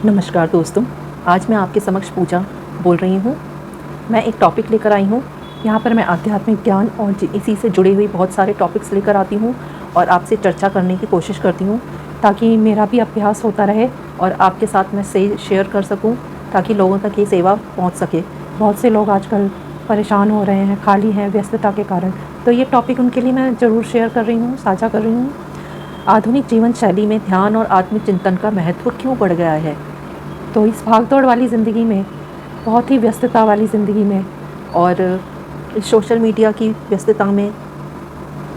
नमस्कार दोस्तों, आज मैं आपके समक्ष पूजा बोल रही हूँ। मैं एक टॉपिक लेकर आई हूँ। यहाँ पर मैं आध्यात्मिक ज्ञान और इसी से जुड़ी हुई बहुत सारे टॉपिक्स लेकर आती हूँ और आपसे चर्चा करने की कोशिश करती हूँ ताकि मेरा भी अभ्यास होता रहे और आपके साथ मैं से शेयर कर सकूँ ताकि लोगों तक ये सेवा पहुँच सके। बहुत से लोग आजकल परेशान हो रहे हैं, खाली हैं व्यस्तता के कारण, तो ये टॉपिक उनके लिए मैं ज़रूर शेयर कर रही हूँ, साझा कर रही हूँ। आधुनिक जीवन शैली में ध्यान और आत्मचिंतन का महत्व क्यों बढ़ गया है? तो इस भाग-दौड़ वाली ज़िंदगी में, बहुत ही व्यस्तता वाली ज़िंदगी में और इस सोशल मीडिया की व्यस्तता में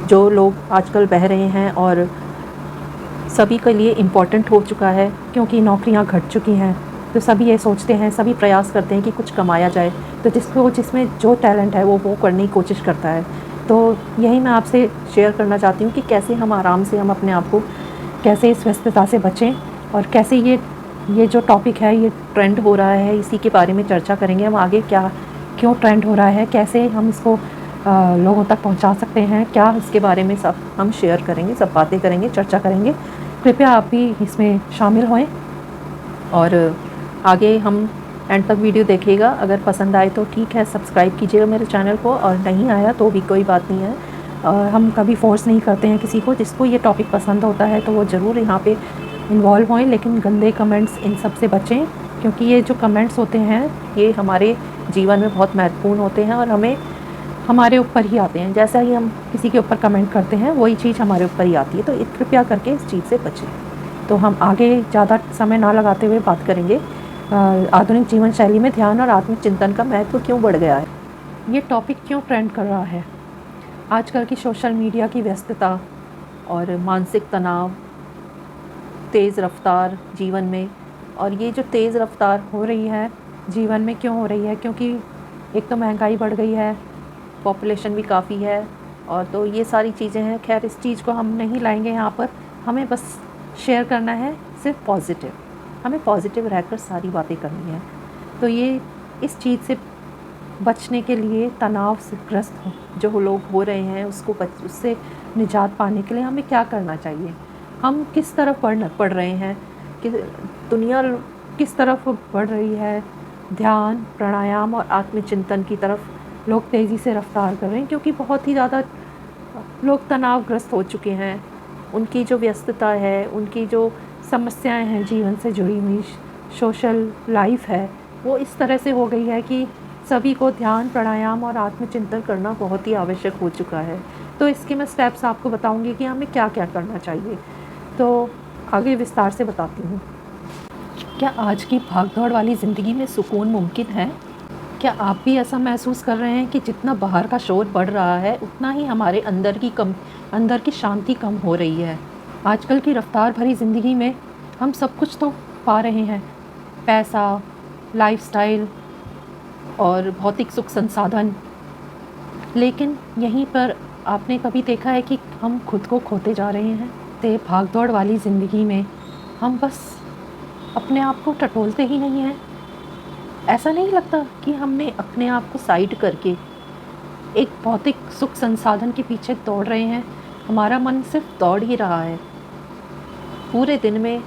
जो लोग आजकल बह रहे हैं और सभी के लिए इम्पॉर्टेंट हो चुका है क्योंकि नौकरियां घट चुकी हैं, तो सभी ये सोचते हैं, सभी प्रयास करते हैं कि कुछ कमाया जाए, तो जिसमें जो टैलेंट है वो करने की कोशिश करता है। तो यही मैं आपसे शेयर करना चाहती हूँ कि कैसे हम आराम से हम अपने आप को कैसे इस व्यस्तता से बचें और कैसे ये जो टॉपिक है, ये ट्रेंड हो रहा है, इसी के बारे में चर्चा करेंगे हम आगे। क्यों ट्रेंड हो रहा है, कैसे हम इसको लोगों तक पहुंचा सकते हैं, क्या इसके बारे में सब हम शेयर करेंगे, सब बातें करेंगे, चर्चा करेंगे। कृपया आप भी इसमें शामिल होएं और आगे हम एंड तक वीडियो देखिएगा। अगर पसंद आए तो ठीक है, सब्सक्राइब कीजिएगा मेरे चैनल को, और नहीं आया तो भी कोई बात नहीं है। हम कभी फोर्स नहीं करते हैं किसी को। जिसको ये टॉपिक पसंद होता है तो वो ज़रूर यहाँ पे इन्वॉल्व होएं, लेकिन गंदे कमेंट्स इन सब से बचें, क्योंकि ये जो कमेंट्स होते हैं ये हमारे जीवन में बहुत महत्वपूर्ण होते हैं और हमें हमारे ऊपर ही आते हैं। जैसा ही हम किसी के ऊपर कमेंट करते हैं वही चीज़ हमारे ऊपर ही आती है, तो कृपया करके इस चीज़ से बचें। तो हम आगे ज़्यादा समय ना लगाते हुए बात करेंगे आधुनिक जीवन शैली में ध्यान और आत्मचिंतन का महत्व क्यों बढ़ गया है, ये टॉपिक क्यों ट्रेंड कर रहा है। आजकल की सोशल मीडिया की व्यस्तता और मानसिक तनाव, तेज़ रफ्तार जीवन में, और ये जो तेज़ रफ्तार हो रही है जीवन में क्यों हो रही है, क्योंकि एक तो महंगाई बढ़ गई है, पॉपुलेशन भी काफ़ी है, और तो ये सारी चीज़ें हैं। खैर इस चीज़ को हम नहीं लाएंगे यहाँ पर, हमें बस शेयर करना है सिर्फ पॉजिटिव। हमें पॉजिटिव रहकर सारी बातें करनी है। तो ये इस चीज़ से बचने के लिए, तनाव से ग्रस्त जो लोग हो रहे हैं उससे निजात पाने के लिए हमें क्या करना चाहिए, हम किस तरफ पढ़ रहे हैं, कि दुनिया किस तरफ बढ़ रही है, ध्यान, प्राणायाम और आत्मचिंतन की तरफ लोग तेज़ी से रफ्तार कर रहे हैं, क्योंकि बहुत ही ज़्यादा लोग तनावग्रस्त हो चुके हैं। उनकी जो व्यस्तता है, उनकी जो समस्याएं हैं जीवन से जुड़ी हुई, सोशल लाइफ है, वो इस तरह से हो गई है कि सभी को ध्यान, प्राणायाम और आत्मचिंतन करना बहुत ही आवश्यक हो चुका है। तो इसके मैं स्टेप्स आपको बताऊंगी कि हमें क्या क्या करना चाहिए। तो आगे विस्तार से बताती हूँ। क्या आज की भागदौड़ वाली ज़िंदगी में सुकून मुमकिन है? क्या आप भी ऐसा महसूस कर रहे हैं कि जितना बाहर का शोर बढ़ रहा है उतना ही हमारे अंदर की शांति कम हो रही है? आजकल की रफ्तार भरी ज़िंदगी में हम सब कुछ तो पा रहे हैं, पैसा, लाइफस्टाइल और भौतिक सुख संसाधन, लेकिन यहीं पर आपने कभी देखा है कि हम खुद को खोते जा रहे हैं? ते भागदौड़ वाली ज़िंदगी में हम बस अपने आप को टटोलते ही नहीं हैं। ऐसा नहीं लगता कि हमने अपने आप को साइड करके एक भौतिक सुख संसाधन के पीछे दौड़ रहे हैं? हमारा मन सिर्फ दौड़ ही रहा है। पूरे दिन में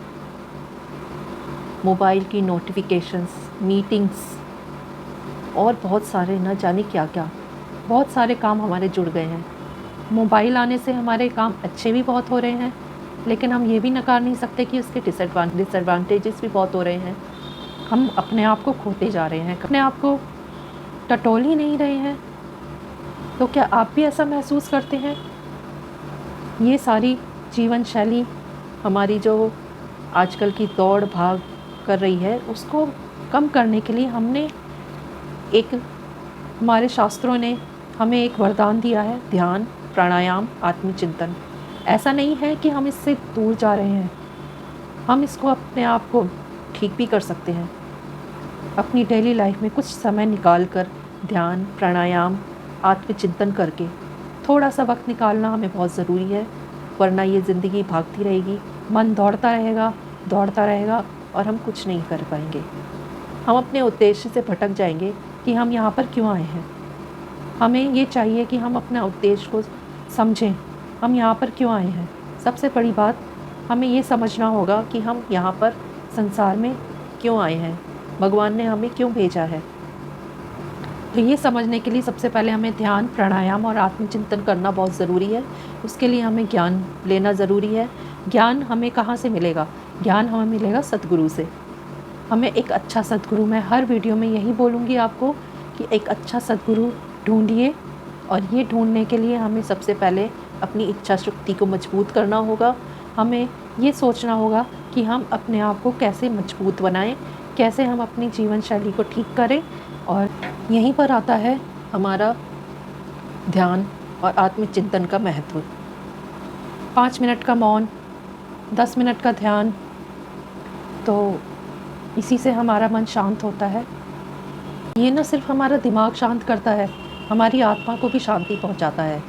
मोबाइल की नोटिफिकेशंस, मीटिंग्स और बहुत सारे न जाने क्या क्या, बहुत सारे काम हमारे जुड़ गए हैं। मोबाइल आने से हमारे काम अच्छे भी बहुत हो रहे हैं, लेकिन हम ये भी नकार नहीं सकते कि उसके डिसएडवांटेजेस भी बहुत हो रहे हैं। हम अपने आप को खोते जा रहे हैं, अपने आप को टटोल ही नहीं रहे हैं। तो क्या आप भी ऐसा महसूस करते हैं? ये सारी जीवन शैली हमारी जो आजकल की दौड़ भाग कर रही है, उसको कम करने के लिए हमारे शास्त्रों ने हमें एक वरदान दिया है, ध्यान, प्राणायाम, आत्मचिंतन। ऐसा नहीं है कि हम इससे दूर जा रहे हैं, हम इसको अपने आप को ठीक भी कर सकते हैं। अपनी डेली लाइफ में कुछ समय निकाल कर ध्यान, प्राणायाम, आत्मचिंतन करके थोड़ा सा वक्त निकालना हमें बहुत ज़रूरी है, वरना ये ज़िंदगी भागती रहेगी, मन दौड़ता रहेगा और हम कुछ नहीं कर पाएंगे। हम अपने उद्देश्य से भटक जाएंगे कि हम यहाँ पर क्यों आए हैं। हमें ये चाहिए कि हम अपना उद्देश्य को समझें, हम यहाँ पर क्यों आए हैं। सबसे बड़ी बात, हमें ये समझना होगा कि हम यहाँ पर संसार में क्यों आए हैं, भगवान ने हमें क्यों भेजा है। तो ये समझने के लिए सबसे पहले हमें ध्यान, प्राणायाम और आत्मचिंतन करना बहुत ज़रूरी है। उसके लिए हमें ज्ञान लेना ज़रूरी है। ज्ञान हमें कहाँ से मिलेगा? ज्ञान हमें मिलेगा सद्गुरु से। हमें एक अच्छा सद्गुरु, मैं हर वीडियो में यही बोलूँगी आपको कि एक अच्छा सद्गुरु ढूंढिए। और ये ढूंढने के लिए हमें सबसे पहले अपनी इच्छा शक्ति को मजबूत करना होगा। हमें ये सोचना होगा कि हम अपने आप को कैसे मजबूत बनाएं, कैसे हम अपनी जीवन शैली को ठीक करें। और यहीं पर आता है हमारा ध्यान और आत्मचिंतन का महत्व। 5 मिनट का मौन, 10 मिनट का ध्यान, तो इसी से हमारा मन शांत होता है। ये न सिर्फ हमारा दिमाग शांत करता है, हमारी आत्मा को भी शांति पहुंचाता है।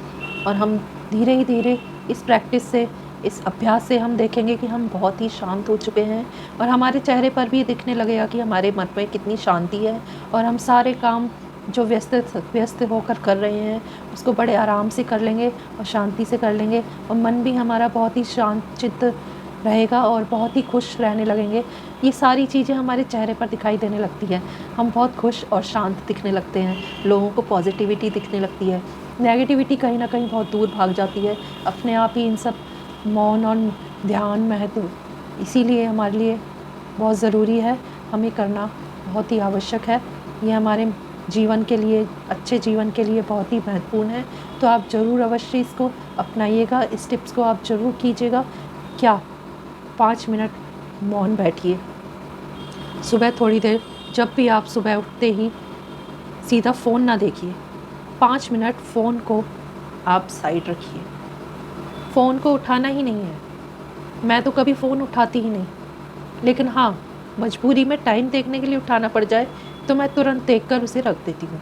और हम धीरे धीरे इस प्रैक्टिस से, इस अभ्यास से हम देखेंगे कि हम बहुत ही शांत हो चुके हैं। और हमारे चेहरे पर भी दिखने लगेगा कि हमारे मन में कितनी शांति है। और हम सारे काम जो व्यस्त होकर कर रहे हैं उसको बड़े आराम से कर लेंगे और शांति से कर लेंगे। और मन भी हमारा बहुत ही शांत चित्त रहेगा और बहुत ही खुश रहने लगेंगे। ये सारी चीज़ें हमारे चेहरे पर दिखाई देने लगती है। हम बहुत खुश और शांत दिखने लगते हैं, लोगों को पॉजिटिविटी दिखने लगती है, नेगेटिविटी कहीं ना कहीं बहुत दूर भाग जाती है। अपने आप ही इन सब मौन और ध्यान महत्व इसीलिए हमारे लिए बहुत ज़रूरी है, हमें करना बहुत ही आवश्यक है। ये हमारे जीवन के लिए, अच्छे जीवन के लिए बहुत ही महत्वपूर्ण है। तो आप ज़रूर अवश्य इसको अपनाइएगा, इस टिप्स को आप ज़रूर कीजिएगा। क्या 5 मिनट मौन बैठिए। सुबह थोड़ी देर, जब भी आप सुबह उठते ही सीधा फ़ोन ना देखिए, 5 मिनट फ़ोन को आप साइड रखिए। फ़ोन को उठाना ही नहीं है। मैं तो कभी फ़ोन उठाती ही नहीं, लेकिन हाँ, मजबूरी में टाइम देखने के लिए उठाना पड़ जाए तो मैं तुरंत देखकर उसे रख देती हूँ।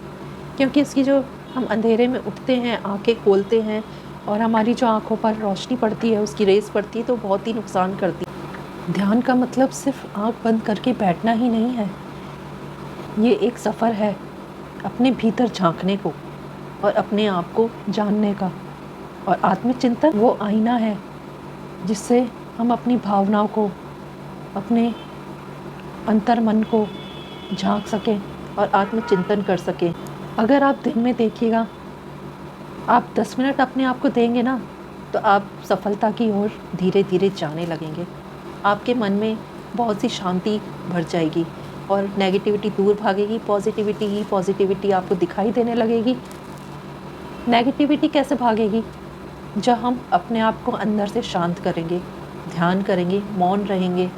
क्योंकि इसकी जो हम अंधेरे में उठते हैं, आंखें खोलते हैं और हमारी जो आंखों पर रोशनी पड़ती है, उसकी रेस पड़ती है, तो बहुत ही नुकसान करती है। ध्यान का मतलब सिर्फ आंख बंद करके बैठना ही नहीं है। ये एक सफ़र है अपने भीतर झांकने को और अपने आप को जानने का। और आत्मचिंतन वो आईना है जिससे हम अपनी भावनाओं को, अपने अंतर मन को झांक सकें और आत्मचिंतन कर सकें। अगर आप दिन में देखिएगा, आप 10 मिनट अपने आप को देंगे ना, तो आप सफलता की ओर धीरे धीरे जाने लगेंगे। आपके मन में बहुत सी शांति भर जाएगी और नेगेटिविटी दूर भागेगी। पॉजिटिविटी ही पॉजिटिविटी आपको दिखाई देने लगेगी। नेगेटिविटी कैसे भागेगी? जब हम अपने आप को अंदर से शांत करेंगे, ध्यान करेंगे, मौन रहेंगे,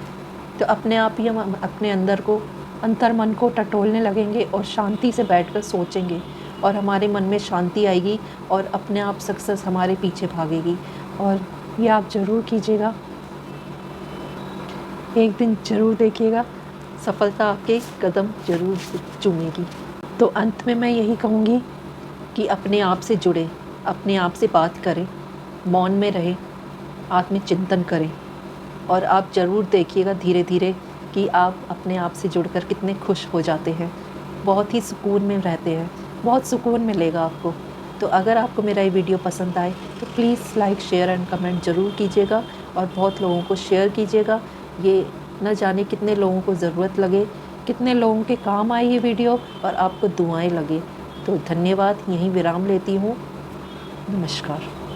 तो अपने आप ही हम अपने अंदर को, अंतर मन को टटोलने लगेंगे और शांति से बैठकर सोचेंगे और हमारे मन में शांति आएगी और अपने आप सक्सेस हमारे पीछे भागेगी। और ये आप ज़रूर कीजिएगा, एक दिन ज़रूर देखिएगा, सफलता के कदम ज़रूर चूमेगी। तो अंत में मैं यही कहूँगी कि अपने आप से जुड़े, अपने आप से बात करें, मौन में रहें, आत्मचिंतन करें। और आप ज़रूर देखिएगा धीरे धीरे कि आप अपने आप से जुड़कर कितने खुश हो जाते हैं, बहुत ही सुकून में रहते हैं, बहुत सुकून मिलेगा आपको। तो अगर आपको मेरा ये वीडियो पसंद आए तो please like, share and comment ज़रूर कीजिएगा और बहुत लोगों को शेयर कीजिएगा। ये न जाने कितने लोगों को ज़रूरत लगे, कितने लोगों के काम आए ये वीडियो और आपको दुआएं लगे। तो धन्यवाद, यहीं विराम लेती हूँ। नमस्कार।